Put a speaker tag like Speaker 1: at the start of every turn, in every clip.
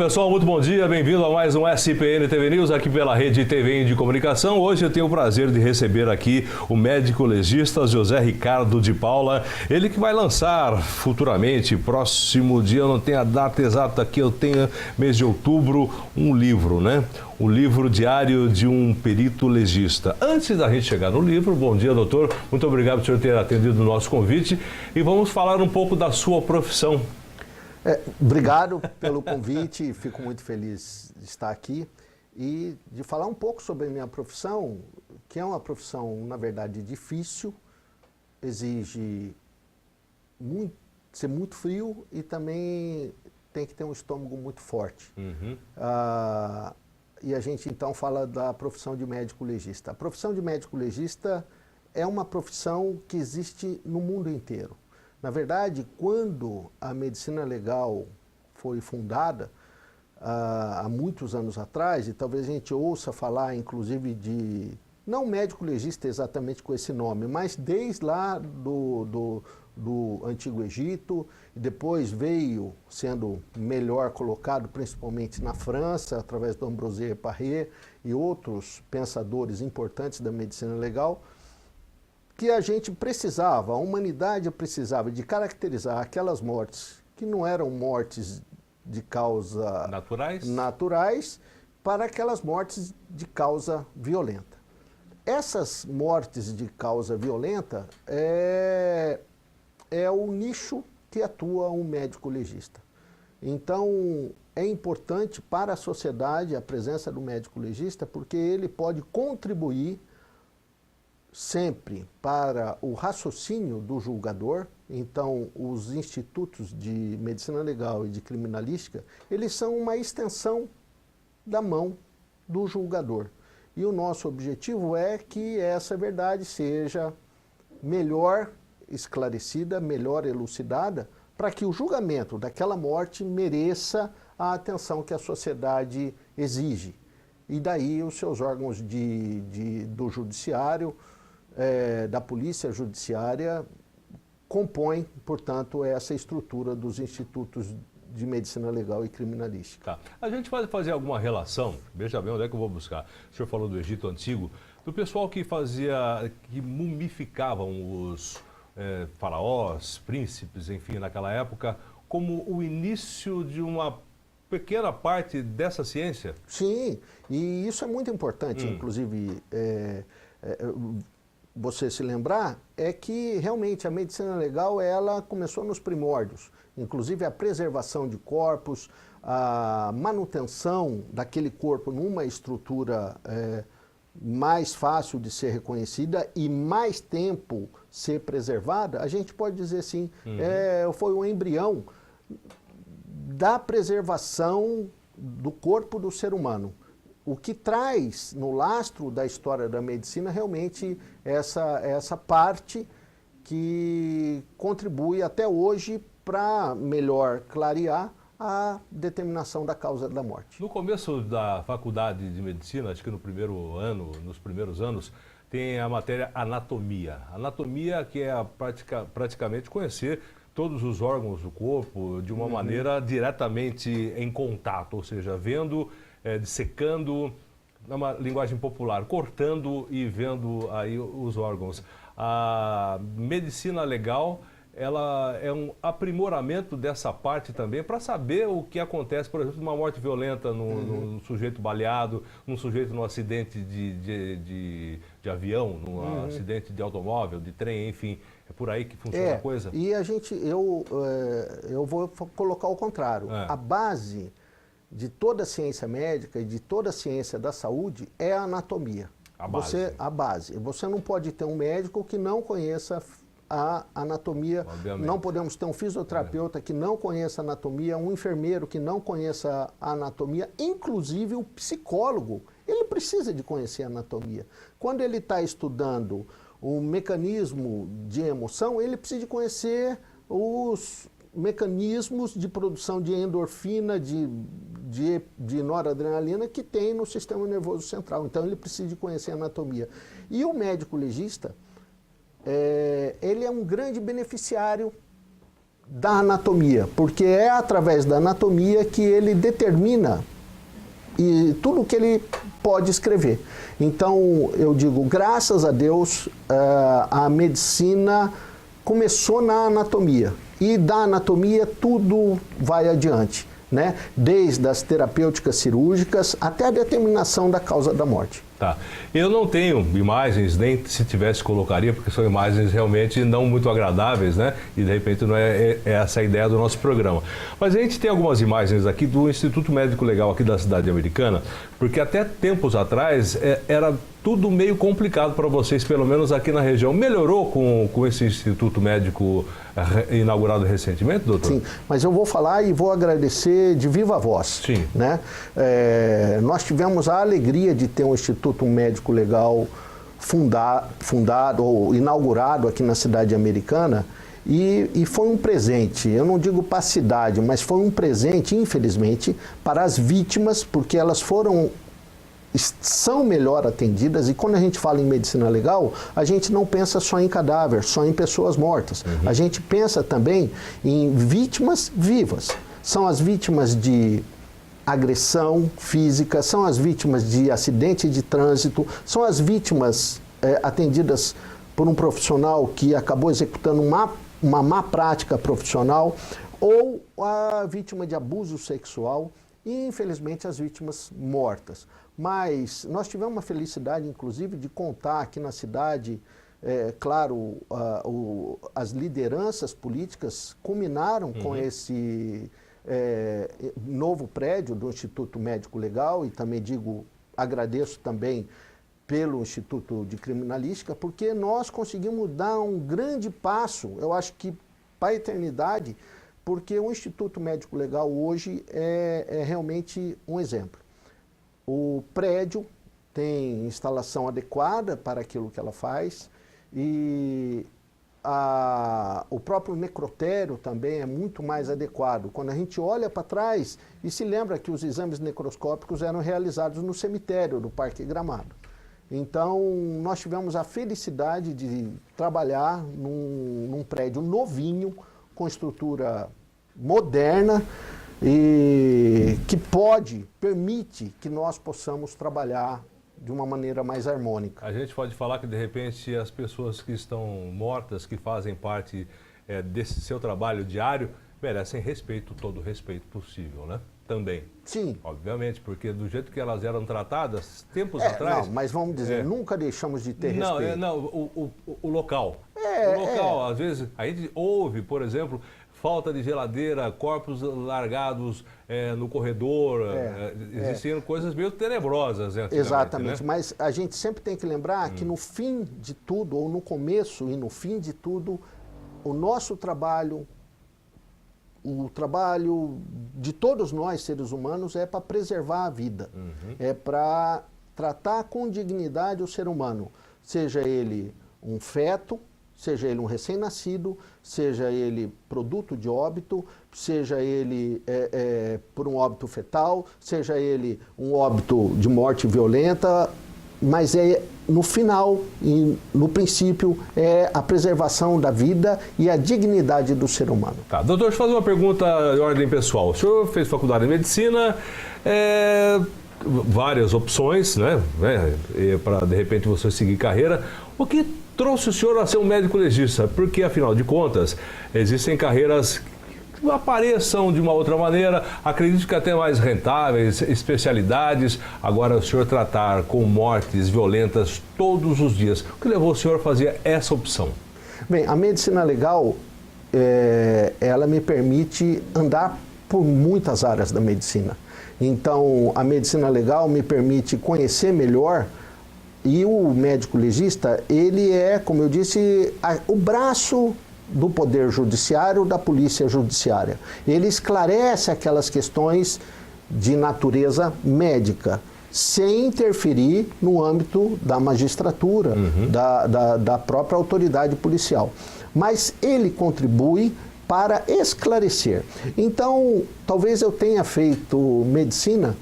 Speaker 1: pessoal, muito bom dia, bem-vindo a mais um SPN TV News aqui pela Rede TV de Comunicação. Hoje eu tenho o prazer de receber aqui o médico legista José Ricardo de Paula, ele que vai lançar futuramente, próximo dia, eu não tenho a data exata aqui, eu tenho mês de outubro, um livro, né? O livro Diário de um Perito Legista. Antes da gente chegar no livro, bom dia, doutor, muito obrigado por senhor ter atendido o nosso convite e vamos falar um pouco da sua profissão.
Speaker 2: Obrigado pelo convite, fico muito feliz de estar aqui e de falar um pouco sobre a minha profissão, que é uma profissão, na verdade, difícil, exige ser muito frio e também tem que ter um estômago muito forte. E a gente então fala da profissão de médico legista. A profissão de médico legista é uma profissão que existe no mundo inteiro. Na verdade, quando a medicina legal foi fundada, há muitos anos atrás, e talvez a gente ouça falar, inclusive, de, não médico legista exatamente com esse nome, mas desde lá do Antigo Egito, e depois veio sendo melhor colocado, principalmente na França, através do Ambroise Paré e outros pensadores importantes da medicina legal, que a gente precisava, a humanidade precisava de caracterizar aquelas mortes que não eram mortes de causa naturais para aquelas mortes de causa violenta. Essas mortes de causa violenta é o nicho que atua um médico legista. Então, é importante para a sociedade a presença do médico legista porque ele pode contribuir sempre para o raciocínio do julgador. Então, os institutos de medicina legal e de criminalística, eles são uma extensão da mão do julgador. E o nosso objetivo é que essa verdade seja melhor esclarecida, melhor elucidada, para que o julgamento daquela morte mereça a atenção que a sociedade exige. E daí os seus órgãos do judiciário, da polícia judiciária, compõem, portanto, essa estrutura dos institutos de medicina legal e criminalística.
Speaker 1: Tá. A gente pode fazer alguma relação, veja bem onde é que eu vou buscar. O senhor falou do Egito Antigo, do pessoal que mumificavam os faraós, príncipes, enfim, naquela época, como o início de uma pequena parte dessa ciência?
Speaker 2: Sim, e isso é muito importante, inclusive, você se lembrar, é que realmente a medicina legal ela começou nos primórdios, inclusive a preservação de corpos, a manutenção daquele corpo numa estrutura mais fácil de ser reconhecida e mais tempo ser preservada, a gente pode dizer assim, foi o embrião da preservação do corpo do ser humano. O que traz no lastro da história da medicina realmente essa parte que contribui até hoje para melhor clarear a determinação da causa da morte.
Speaker 1: No começo da faculdade de medicina, acho que no primeiro ano, nos primeiros anos, tem a matéria anatomia. Anatomia que é praticamente conhecer todos os órgãos do corpo de uma maneira diretamente em contato, ou seja, vendo, dissecando, numa linguagem popular, cortando e vendo aí os órgãos. A medicina legal, ela é um aprimoramento dessa parte também para saber o que acontece, por exemplo, numa morte violenta num sujeito baleado, num sujeito num acidente de avião, num acidente de automóvel, de trem, enfim. É por aí que funciona a coisa?
Speaker 2: E eu vou colocar o contrário. A base de toda a ciência médica e de toda a ciência da saúde é a anatomia. A base. Você não pode ter um médico que não conheça a anatomia. Obviamente. Não podemos ter um fisioterapeuta que não conheça a anatomia, um enfermeiro que não conheça a anatomia, inclusive o psicólogo, ele precisa de conhecer a anatomia. Quando ele está estudando o mecanismo de emoção, ele precisa de conhecer os mecanismos de produção de endorfina, de noradrenalina que tem no sistema nervoso central. Então ele precisa de conhecer a anatomia. E o médico legista, ele é um grande beneficiário da anatomia, porque é através da anatomia que ele determina e tudo o que ele pode escrever. Então, eu digo, graças a Deus, a medicina começou na anatomia, e da anatomia tudo vai adiante, né? Desde as terapêuticas cirúrgicas até a determinação da causa da morte.
Speaker 1: Tá. Eu não tenho imagens, nem se tivesse colocaria, porque são imagens realmente não muito agradáveis, né? E de repente não é essa a ideia do nosso programa. Mas a gente tem algumas imagens aqui do Instituto Médico Legal aqui da cidade americana, porque até tempos atrás era tudo meio complicado para vocês, pelo menos aqui na região. Melhorou com esse Instituto Médico inaugurado recentemente, doutor?
Speaker 2: Sim, mas eu vou falar e vou agradecer de viva voz.
Speaker 1: Sim.
Speaker 2: Né? Nós tivemos a alegria de ter um Instituto Médico Legal fundado ou inaugurado aqui na cidade americana, e foi um presente, eu não digo para a cidade, mas foi um presente, infelizmente, para as vítimas, porque elas são melhor atendidas, e quando a gente fala em medicina legal, a gente não pensa só em cadáver, só em pessoas mortas. A gente pensa também em vítimas vivas. São as vítimas de agressão física, são as vítimas de acidente de trânsito, são as vítimas atendidas por um profissional que acabou executando uma má prática profissional, ou a vítima de abuso sexual e, infelizmente, as vítimas mortas. Mas nós tivemos uma felicidade, inclusive, de contar aqui na cidade, claro, as lideranças políticas culminaram com esse novo prédio do Instituto Médico Legal, e também agradeço também pelo Instituto de Criminalística, porque nós conseguimos dar um grande passo, eu acho que para a eternidade, porque o Instituto Médico Legal hoje é realmente um exemplo. O prédio tem instalação adequada para aquilo que ela faz, e o próprio necrotério também é muito mais adequado. Quando a gente olha para trás e se lembra que os exames necroscópicos eram realizados no cemitério do Parque Gramado. Então, nós tivemos a felicidade de trabalhar num prédio novinho, com estrutura moderna, e que permite que nós possamos trabalhar de uma maneira mais harmônica.
Speaker 1: A gente pode falar que, de repente, as pessoas que estão mortas, que fazem parte desse seu trabalho diário, merecem respeito, todo o respeito possível, né? Também.
Speaker 2: Sim.
Speaker 1: Obviamente, porque do jeito que elas eram tratadas tempos atrás...
Speaker 2: Não, mas vamos dizer, nunca deixamos de ter respeito.
Speaker 1: O local. O local, às vezes, a gente ouve, por exemplo, falta de geladeira, corpos largados no corredor, existiam coisas meio tenebrosas.
Speaker 2: Exatamente,
Speaker 1: né?
Speaker 2: Mas a gente sempre tem que lembrar que no fim de tudo, ou no começo e no fim de tudo, o nosso trabalho, o trabalho de todos nós, seres humanos, é para preservar a vida, é para tratar com dignidade o ser humano, seja ele um feto, seja ele um recém-nascido, seja ele produto de óbito, seja ele por um óbito fetal, seja ele um óbito de morte violenta, mas no final e no princípio é a preservação da vida e a dignidade do ser humano.
Speaker 1: Tá, doutor, deixa eu fazer uma pergunta de ordem pessoal. O senhor fez faculdade de medicina, várias opções, né, para de repente você seguir carreira. O que trouxe o senhor a ser um médico legista? Porque, afinal de contas, existem carreiras que apareçam de uma outra maneira, acredito que até mais rentáveis, especialidades. Agora, o senhor tratar com mortes violentas todos os dias, o que levou o senhor a fazer essa opção?
Speaker 2: Bem, a medicina legal, ela me permite andar por muitas áreas da medicina. Então, a medicina legal me permite conhecer melhor. E o médico legista, ele é, como eu disse, o braço do Poder Judiciário, da Polícia Judiciária. Ele esclarece aquelas questões de natureza médica, sem interferir no âmbito da magistratura, da própria autoridade policial. Mas ele contribui para esclarecer. Então, talvez eu tenha feito medicina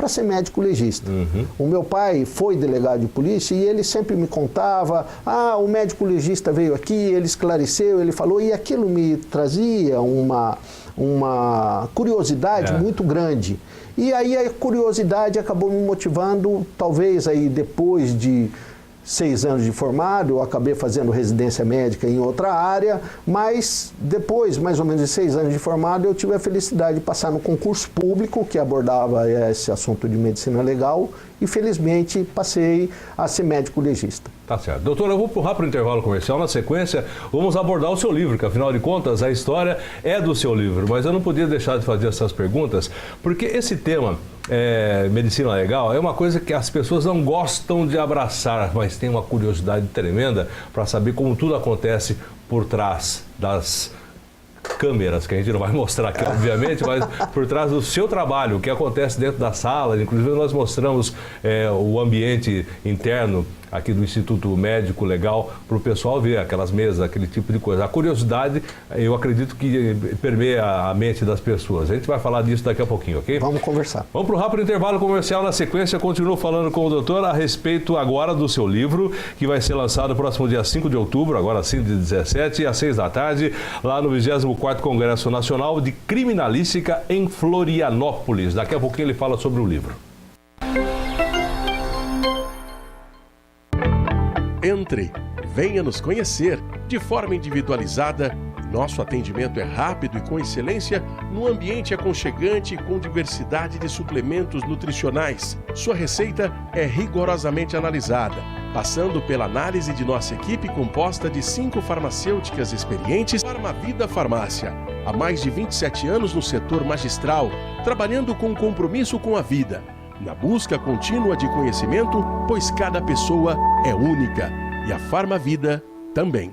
Speaker 2: para ser médico legista. O meu pai foi delegado de polícia e ele sempre me contava, o médico legista veio aqui, ele esclareceu, ele falou, e aquilo me trazia uma curiosidade muito grande. E aí a curiosidade acabou me motivando, talvez aí depois de 6 anos de formado, eu acabei fazendo residência médica em outra área, mas depois, mais ou menos de 6 anos de formado, eu tive a felicidade de passar no concurso público que abordava esse assunto de medicina legal e felizmente passei a ser médico legista.
Speaker 1: Tá certo. Doutor, eu vou pular para o intervalo comercial. Na sequência, vamos abordar o seu livro, que afinal de contas a história é do seu livro, mas eu não podia deixar de fazer essas perguntas, porque esse tema, medicina legal, é uma coisa que as pessoas não gostam de abraçar, mas tem uma curiosidade tremenda para saber como tudo acontece por trás das câmeras, que a gente não vai mostrar aqui, obviamente, mas por trás do seu trabalho, o que acontece dentro da sala. Inclusive, nós mostramos o ambiente interno aqui do Instituto Médico Legal para o pessoal ver aquelas mesas, aquele tipo de coisa. A curiosidade, eu acredito que permeia a mente das pessoas. A gente vai falar disso daqui a pouquinho, ok?
Speaker 2: Vamos conversar.
Speaker 1: Vamos para o rápido intervalo comercial. Na sequência, continuo falando com o doutor a respeito agora do seu livro, que vai ser lançado no próximo dia 5 de outubro, agora sim, de 17 às 6 da tarde, lá no 24º Congresso Nacional de Criminalística em Florianópolis. Daqui a pouquinho ele fala sobre o livro.
Speaker 3: Entre, venha nos conhecer de forma individualizada. Nosso atendimento é rápido e com excelência, num ambiente aconchegante com diversidade de suplementos nutricionais. Sua receita é rigorosamente analisada, passando pela análise de nossa equipe composta de 5 farmacêuticas experientes. Farmavida Farmácia, há mais de 27 anos no setor magistral, trabalhando com compromisso com a vida, na busca contínua de conhecimento, pois cada pessoa é única e a Farmavida também.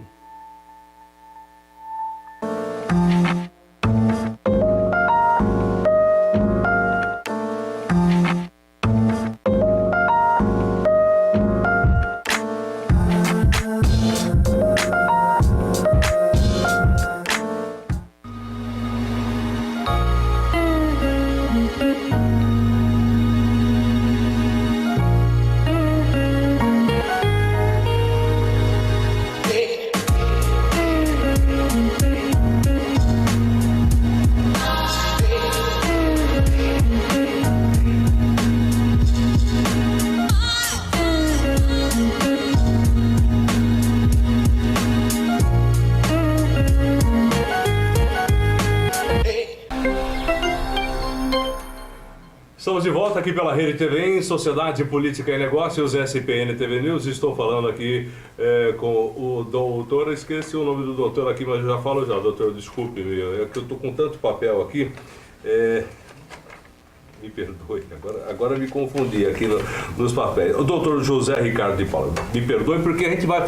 Speaker 1: Estamos de volta aqui pela Rede TV em Sociedade, Política e Negócios, SPN TV News. Estou falando aqui com o doutor, esqueci o nome do doutor aqui, mas eu já falo já, doutor, desculpe-me, é que eu estou com tanto papel aqui. Me perdoe, agora me confundi aqui nos papéis. O doutor José Ricardo de Paula, me perdoe, porque a gente vai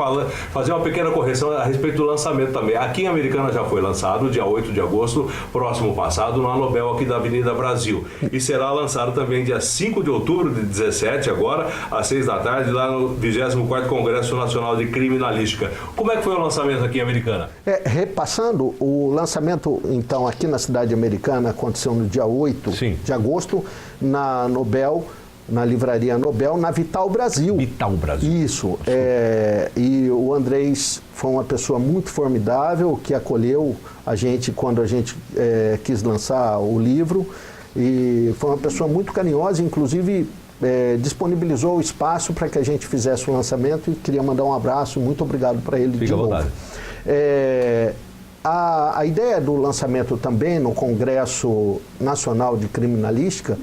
Speaker 1: fazer uma pequena correção a respeito do lançamento também. Aqui em Americana já foi lançado, dia 8 de agosto, próximo passado, na Nobel aqui da Avenida Brasil. E será lançado também dia 5 de outubro de 17, agora, às 6 da tarde, lá no 24º Congresso Nacional de Criminalística. Como é que foi o lançamento aqui em Americana?
Speaker 2: Repassando, o lançamento, então, aqui na cidade americana aconteceu no dia 8 de agosto, na Nobel, na livraria Nobel, na Vital Brasil.
Speaker 1: Vital Brasil.
Speaker 2: Isso. E o Andrés foi uma pessoa muito formidável, que acolheu a gente quando a gente quis lançar o livro. E foi uma pessoa muito carinhosa, inclusive disponibilizou o espaço para que a gente fizesse o lançamento, e queria mandar um abraço, muito obrigado para ele.
Speaker 1: Fica à vontade.
Speaker 2: A ideia do lançamento também no Congresso Nacional de Criminalística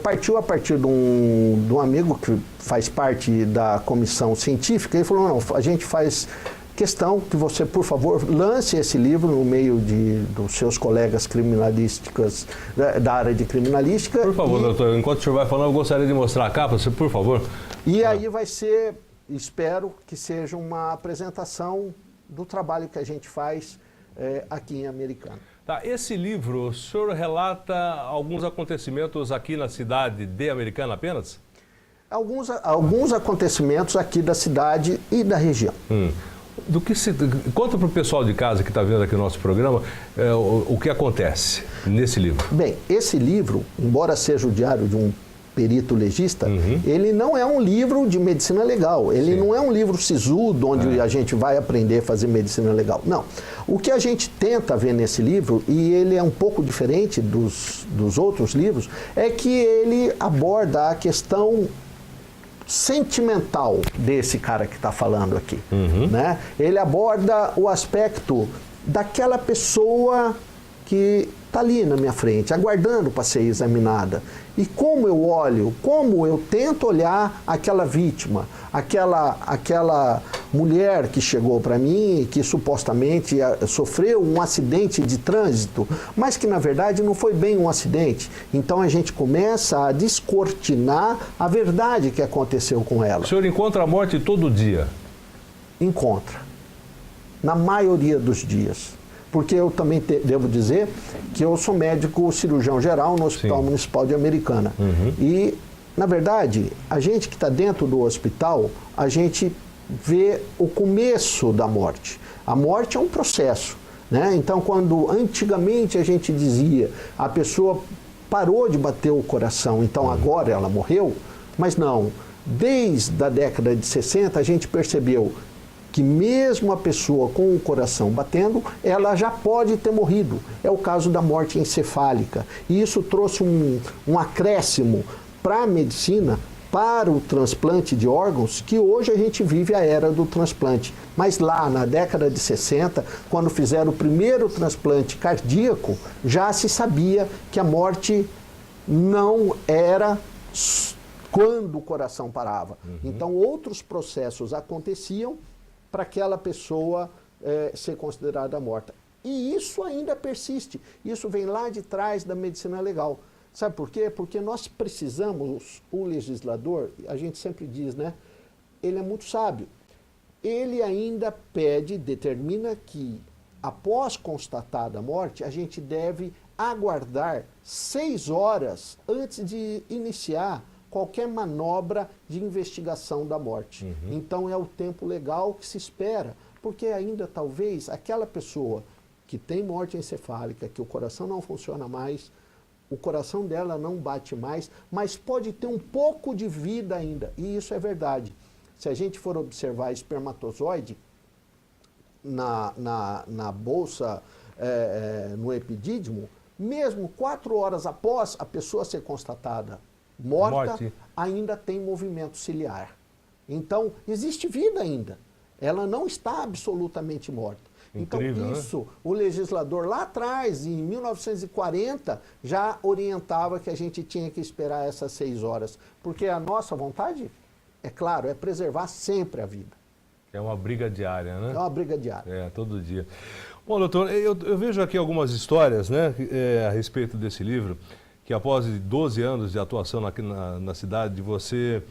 Speaker 2: partiu a partir de um amigo que faz parte da comissão científica. Ele falou, não, a gente faz questão que você, por favor, lance esse livro no meio dos seus colegas criminalísticas, da área de criminalística.
Speaker 1: Por favor, doutor, enquanto o senhor vai falando, eu gostaria de mostrar a capa, por favor.
Speaker 2: E aí vai ser, espero que seja uma apresentação do trabalho que a gente faz aqui em Americana.
Speaker 1: Tá, esse livro, o senhor relata alguns acontecimentos aqui na cidade de Americana apenas?
Speaker 2: Alguns acontecimentos aqui da cidade e da região.
Speaker 1: Conta para o pessoal de casa que está vendo aqui o nosso programa o que acontece nesse livro.
Speaker 2: Bem, esse livro, embora seja o diário de um perito legista, ele não é um livro de medicina legal, ele não é um livro sisudo onde a gente vai aprender a fazer medicina legal. Não. O que a gente tenta ver nesse livro, e ele é um pouco diferente dos outros livros, é que ele aborda a questão sentimental desse cara que está falando aqui. Né? Ele aborda o aspecto daquela pessoa que está ali na minha frente, aguardando para ser examinada. E como eu olho, como eu tento olhar aquela vítima, aquela mulher que chegou para mim, que supostamente sofreu um acidente de trânsito, mas que na verdade não foi bem um acidente. Então a gente começa a descortinar a verdade que aconteceu com ela.
Speaker 1: O senhor encontra a morte todo dia?
Speaker 2: Encontra. Na maioria dos dias. Porque eu também devo dizer que eu sou médico cirurgião geral no Hospital Municipal de Americana. E, na verdade, a gente que está dentro do hospital, a gente vê o começo da morte. A morte é um processo, né? Então, quando antigamente a gente dizia a pessoa parou de bater o coração, então agora ela morreu, mas não. Desde a década de 60 a gente percebeu que mesmo a pessoa com o coração batendo, ela já pode ter morrido. É o caso da morte encefálica. E isso trouxe um acréscimo para a medicina, para o transplante de órgãos, que hoje a gente vive a era do transplante. Mas lá na década de 60, quando fizeram o primeiro transplante cardíaco, já se sabia que a morte não era quando o coração parava. Então outros processos aconteciam para aquela pessoa ser considerada morta. E isso ainda persiste. Isso vem lá de trás da medicina legal. Sabe por quê? Porque nós precisamos, o legislador, a gente sempre diz, né? Ele é muito sábio. Ele ainda determina que, após constatada a morte, a gente deve aguardar 6 horas antes de iniciar qualquer manobra de investigação da morte. Então é o tempo legal que se espera, porque ainda talvez aquela pessoa que tem morte encefálica, que o coração não funciona mais, o coração dela não bate mais, mas pode ter um pouco de vida ainda, e isso é verdade. Se a gente for observar espermatozoide na bolsa, no epidídimo, mesmo 4 horas após a pessoa ser constatada morta, ainda tem movimento ciliar. Então, existe vida ainda. Ela não está absolutamente morta.
Speaker 1: Incrível,
Speaker 2: então, isso,
Speaker 1: né?
Speaker 2: O legislador lá atrás, em 1940, já orientava que a gente tinha que esperar essas 6 horas. Porque a nossa vontade, é claro, é preservar sempre a vida.
Speaker 1: É uma briga diária, né?
Speaker 2: É uma briga diária.
Speaker 1: É, todo dia. Bom, doutor, eu vejo aqui algumas histórias, né, a respeito desse livro, que após 12 anos de atuação aqui na cidade, você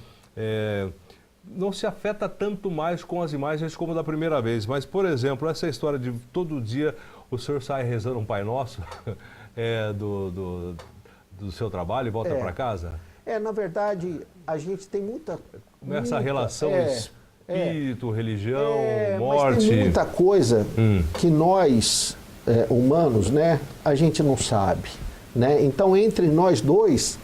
Speaker 1: não se afeta tanto mais com as imagens como da primeira vez. Mas, por exemplo, essa história de todo dia o senhor sai rezando um Pai Nosso do seu trabalho e volta para casa?
Speaker 2: Na verdade, a gente tem muita...
Speaker 1: Essa relação espírito, religião, morte...
Speaker 2: Mas tem muita coisa que nós, humanos, né, a gente não sabe. Né? Então, entre nós dois,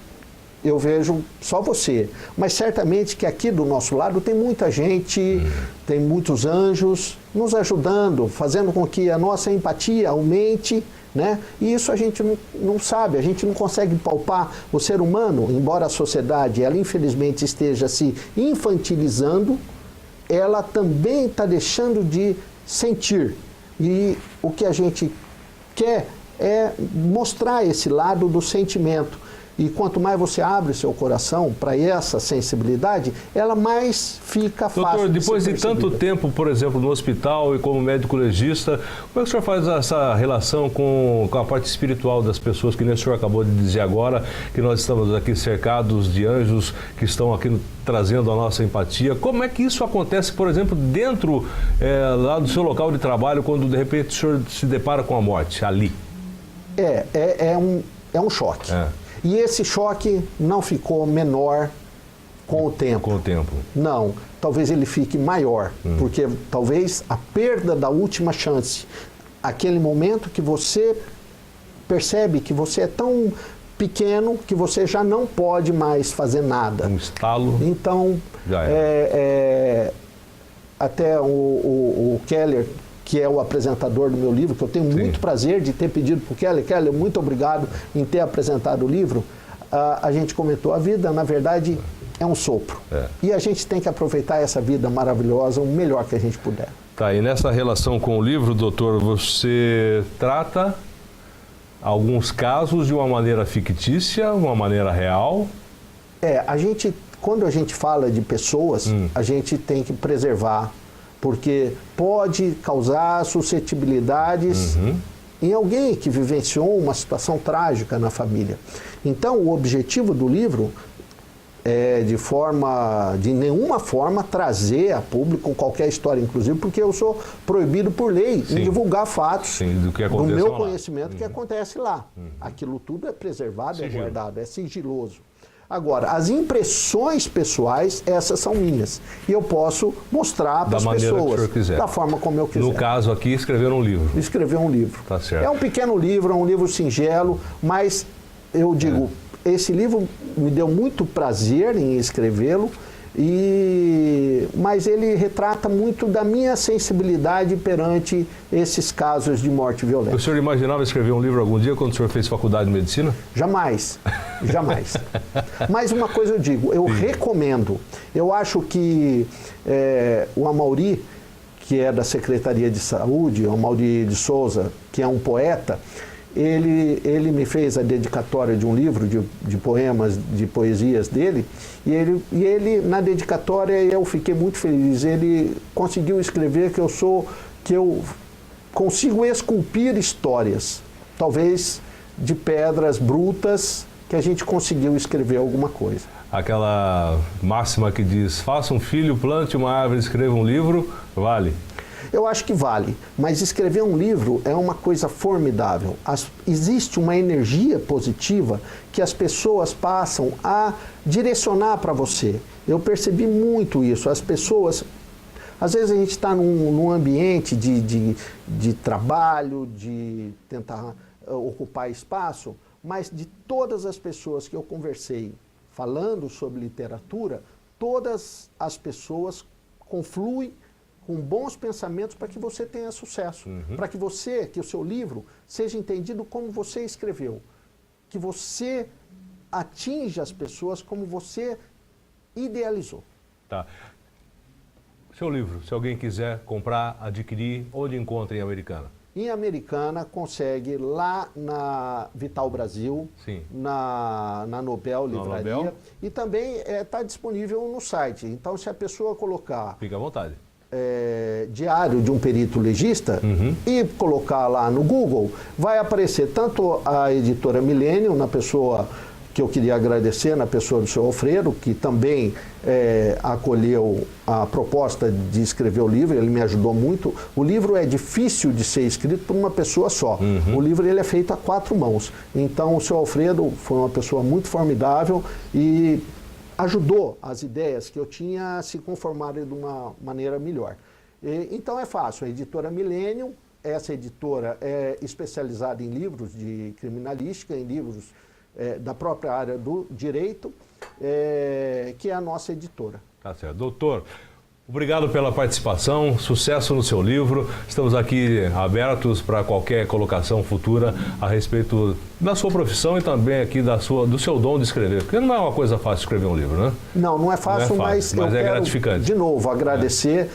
Speaker 2: eu vejo só você. Mas certamente que aqui do nosso lado tem muita gente, tem muitos anjos nos ajudando, fazendo com que a nossa empatia aumente, né? E isso a gente não sabe, a gente não consegue palpar. O ser humano, embora a sociedade, ela infelizmente esteja se infantilizando, ela também está deixando de sentir. E o que a gente quer é mostrar esse lado do sentimento. E quanto mais você abre seu coração para essa sensibilidade, ela mais fica fácil.
Speaker 1: Doutor, depois de tanto tempo, por exemplo, no hospital e como médico legista, como é que o senhor faz essa relação com a parte espiritual das pessoas, que nem o senhor acabou de dizer agora, que nós estamos aqui cercados de anjos que estão aqui trazendo a nossa empatia? Como é que isso acontece, por exemplo, dentro lá do seu local de trabalho, quando de repente o senhor se depara com a morte ali?
Speaker 2: É um choque. E esse choque não ficou menor com o tempo.
Speaker 1: Com o tempo.
Speaker 2: Não, talvez ele fique maior, porque talvez a perda da última chance, aquele momento que você percebe que você é tão pequeno que você já não pode mais fazer nada.
Speaker 1: Um estalo.
Speaker 2: Então,
Speaker 1: Já é.
Speaker 2: Até o Keller, que é o apresentador do meu livro, que eu tenho muito prazer de ter pedido para o Keller, muito obrigado em ter apresentado o livro, a gente comentou, a vida, na verdade, é um sopro. E a gente tem que aproveitar essa vida maravilhosa o melhor que a gente puder.
Speaker 1: Tá, e nessa relação com o livro, doutor, você trata alguns casos de uma maneira fictícia, uma maneira real?
Speaker 2: Quando a gente fala de pessoas, a gente tem que preservar, porque pode causar suscetibilidades em alguém que vivenciou uma situação trágica na família. Então, o objetivo do livro é de nenhuma forma trazer a público qualquer história, inclusive porque eu sou proibido por lei em divulgar fatos do meu conhecimento que acontece lá. Aquilo tudo é preservado, é guardado, é sigiloso. Agora, as impressões pessoais, essas são minhas. E eu posso mostrar para as pessoas da forma como eu quiser.
Speaker 1: No caso aqui, escrever um livro.
Speaker 2: Escrever um livro.
Speaker 1: Tá certo.
Speaker 2: É um pequeno livro, é um livro singelo, mas eu digo, esse livro me deu muito prazer em escrevê-lo, mas ele retrata muito da minha sensibilidade perante esses casos de morte violenta.
Speaker 1: O senhor imaginava escrever um livro algum dia quando o senhor fez faculdade de medicina?
Speaker 2: Jamais, jamais. Mas uma coisa eu digo, eu recomendo. Eu acho que o Amaury, que é da Secretaria de Saúde, o Amaury de Souza, que é um poeta, ele me fez a dedicatória de um livro de poemas, de poesias dele, e ele, na dedicatória, eu fiquei muito feliz. Ele conseguiu escrever que eu consigo esculpir histórias, talvez de pedras brutas, que a gente conseguiu escrever alguma coisa.
Speaker 1: Aquela máxima que diz, faça um filho, plante uma árvore, escreva um livro, vale?
Speaker 2: Eu acho que vale, mas escrever um livro é uma coisa formidável. Existe uma energia positiva que as pessoas passam a direcionar para você. Eu percebi muito isso. As pessoas, às vezes a gente está num ambiente de trabalho, de tentar ocupar espaço, mas de todas as pessoas que eu conversei falando sobre literatura, todas as pessoas confluem com bons pensamentos para que você tenha sucesso, para que o seu livro seja entendido como você escreveu, que você atinja as pessoas como você idealizou.
Speaker 1: Tá. Seu livro, se alguém quiser comprar, adquirir, onde encontra em Americana?
Speaker 2: Em Americana, consegue lá na Vital Brasil, na Nobel Livraria,
Speaker 1: Nobel.
Speaker 2: E também está disponível no site. Então, se a pessoa colocar...
Speaker 1: Fica à vontade.
Speaker 2: Diário de um perito legista e colocar lá no Google, vai aparecer tanto a editora Millennium, na pessoa que eu queria agradecer, na pessoa do seu Alfredo, que também acolheu a proposta de escrever o livro, ele me ajudou muito. O livro é difícil de ser escrito por uma pessoa só. O livro ele é feito a 4 mãos. Então o seu Alfredo foi uma pessoa muito formidável e ajudou as ideias que eu tinha a se conformarem de uma maneira melhor. Então é fácil, a editora Millennium, essa editora é especializada em livros de criminalística, em livros da própria área do direito, que é a nossa editora.
Speaker 1: Tá certo. Doutor, obrigado pela participação, sucesso no seu livro. Estamos aqui abertos para qualquer colocação futura a respeito da sua profissão e também aqui do seu dom de escrever. Porque não é uma coisa fácil escrever um livro, né?
Speaker 2: Não é fácil, mas eu quero,
Speaker 1: gratificante.
Speaker 2: De novo, agradecer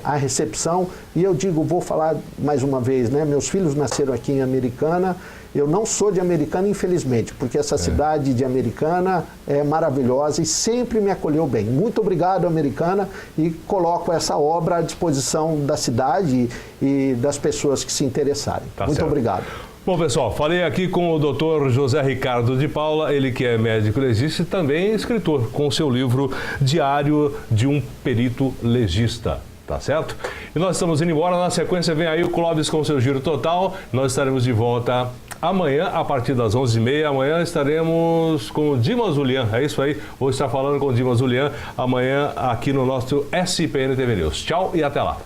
Speaker 2: a recepção. E eu digo, vou falar mais uma vez, né? Meus filhos nasceram aqui em Americana. Eu não sou de Americana, infelizmente, porque essa cidade de Americana é maravilhosa e sempre me acolheu bem. Muito obrigado, Americana, e coloco essa obra à disposição da cidade e das pessoas que se interessarem. Muito obrigado.
Speaker 1: Bom, pessoal, falei aqui com o Dr. José Ricardo de Paula, ele que é médico legista e também escritor, com o seu livro Diário de um Perito Legista. Tá certo? E nós estamos indo embora. Na sequência vem aí o Clóvis com seu Giro Total. Nós estaremos de volta amanhã, a partir das 11h30. Amanhã estaremos com o Dimas Julian. É isso aí. Vou estar falando com o Dimas Julian amanhã aqui no nosso SPN TV News. Tchau e até lá.